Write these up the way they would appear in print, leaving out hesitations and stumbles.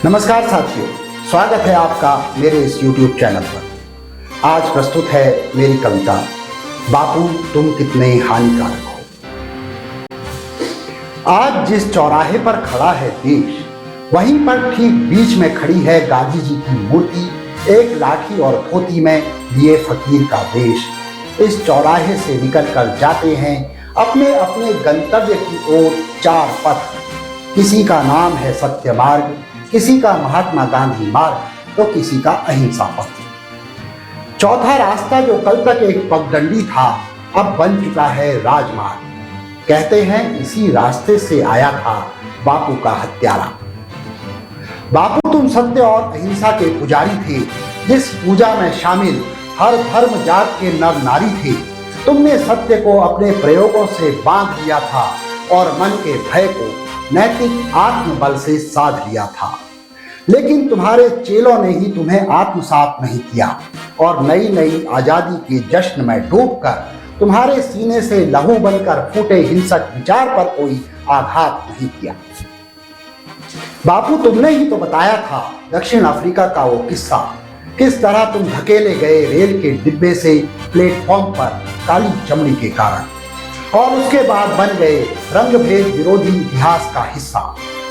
नमस्कार साथियों, स्वागत है आपका मेरे इस YouTube चैनल पर। आज प्रस्तुत है मेरी कविता बापू तुम कितने हानिकारक हो। आज जिस चौराहे पर खड़ा है देश, वहीं पर ठीक बीच में खड़ी है गांधी जी की मूर्ति, एक लाठी और धोती में लिए फकीर का वेश। इस चौराहे से निकल कर जाते हैं अपने अपने गंतव्य की ओर चार पथ। किसी का नाम है सत्य मार्ग, किसी का महात्मा गांधी मार्ग, तो किसी का अहिंसा पथ। चौथा रास्ता जो कल तक एक पगडंडी था, अब बन चुका है राजमार्ग। कहते हैं इसी रास्ते से आया था बापू का हत्यारा। बापू तुम सत्य और अहिंसा के पुजारी थे, जिस पूजा में शामिल हर धर्म जात के नर नारी थे। तुमने सत्य को अपने प्रयोगों से बांध लिया था और मन के भय को नैतिक आत्मबल से साध लिया था। लेकिन तुम्हारे चेलों ने ही तुम्हें आत्मसात नहीं किया और नई नई आजादी के जश्न में डूबकर तुम्हारे सीने से लहू बनकर फूटे हिंसक विचार पर कोई आघात नहीं किया। बापू तुमने ही तो बताया था दक्षिण अफ्रीका का वो किस्सा, किस तरह तुम धकेले गए रेल के डिब्बे से प्लेटफॉर्म पर काली चमड़ी के कारण, और उसके बाद बन गए रंगभेद विरोधी इतिहास का हिस्सा।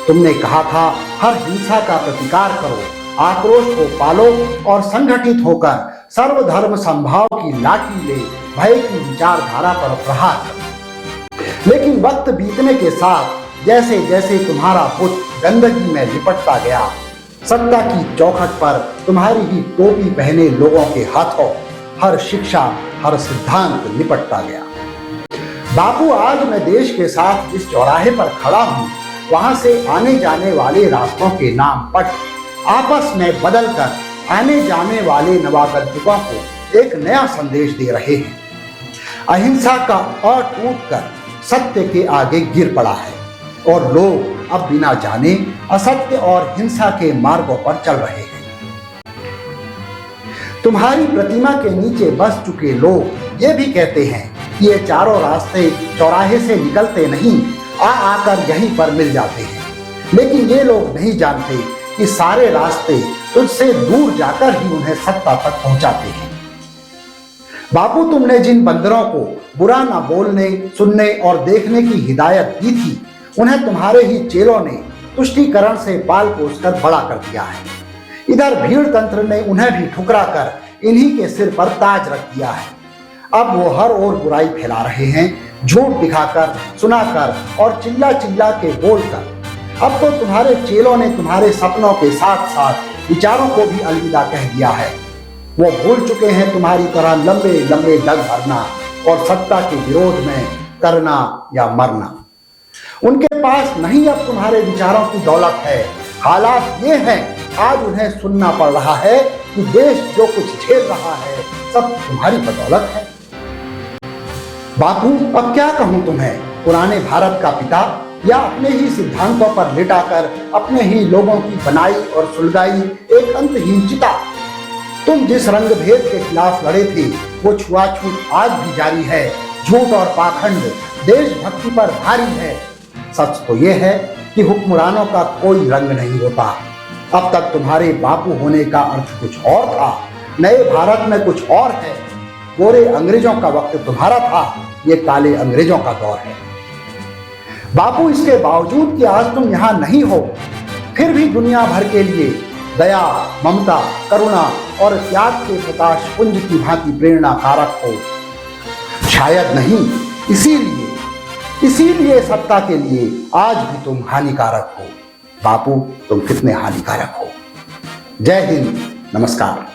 तुमने कहा था हर हिंसा का प्रतिकार करो, आक्रोश को पालो और संगठित होकर सर्वधर्म संभाव की लाठी ले भय की विचारधारा पर प्रहार करो। लेकिन वक्त बीतने के साथ जैसे जैसे तुम्हारा बुत गंदगी में लिपटता गया, सत्ता की चौखट पर तुम्हारी ही टोपी पहने लोगों के हाथों हर शिक्षा, हर सिद्धांत लिपटता गया। बापू आज मैं देश के साथ जिस चौराहे पर खड़ा हूँ, वहां से आने जाने वाले रास्तों के नाम पट आपस में बदलकर आने जाने वाले नवागंतुकों को एक नया संदेश दे रहे हैं। अहिंसा का अ टूटकर सत्य के आगे गिर पड़ा है और लोग अब बिना जाने असत्य और हिंसा के मार्गों पर चल रहे हैं। तुम्हारी प्रतिमा के नीचे बस चुके लोग ये भी कहते हैं कि ये चारों रास्ते चौराहे से निकलते नहीं, आकर यहीं पर मिल जाते हैं। लेकिन ये लोग नहीं जानते कि सारे रास्ते तुझसे दूर जाकर ही उन्हें सत्ता तक पहुंचाते हैं। बापू तुमने जिन बंदरों को बुरा ना बोलने, सुनने और देखने की हिदायत दी थी, उन्हें तुम्हारे ही चेलों ने तुष्टीकरण से पाल पोसकर बड़ा कर दिया है। इधर भीड़ तंत्र ने उन्हें भी ठुकरा कर इन्हीं के सिर पर ताज रख दिया है। अब वो हर ओर बुराई फैला रहे हैं, झूठ दिखाकर, सुनाकर और चिल्ला चिल्ला के बोलकर। अब तो तुम्हारे चेलों ने तुम्हारे सपनों के साथ साथ विचारों को भी अलविदा कह दिया है। वो भूल चुके हैं तुम्हारी तरह लंबे लंबे डग भरना और सत्ता के विरोध में करना या मरना। उनके पास नहीं अब तुम्हारे विचारों की दौलत है। हालात ये हैं, आज उन्हें सुनना पड़ रहा है कि देश जो कुछ झेल रहा है सब तुम्हारी बदौलत है। बापू अब क्या कहूं तुम्हें, पुराने भारत का पिता या अपने ही सिद्धांतों पर लिटाकर अपने ही लोगों की बनाई और सुलगाई एक अंतहीन चिता। तुम जिस रंग भेद के खिलाफ लड़े थे, वो छुआछूत आज भी जारी है। झूठ और पाखंड देशभक्ति पर भारी है। सच तो यह है कि हुक्मरानों का कोई रंग नहीं होता। अब तक तुम्हारे बापू होने का अर्थ कुछ और था, नए भारत में कुछ और है। गोरे अंग्रेजों का वक्त तुम्हारा था, ये काले अंग्रेजों का दौर है। बापू इसके बावजूद कि आज तुम यहां नहीं हो, फिर भी दुनिया भर के लिए दया, ममता, करुणा और त्याग के प्रकाश पुंज की भांति प्रेरणा कारक हो। शायद नहीं, इसीलिए सत्ता के लिए आज भी तुम हानिकारक हो। बापू तुम कितने हानिकारक हो। जय हिंद, नमस्कार।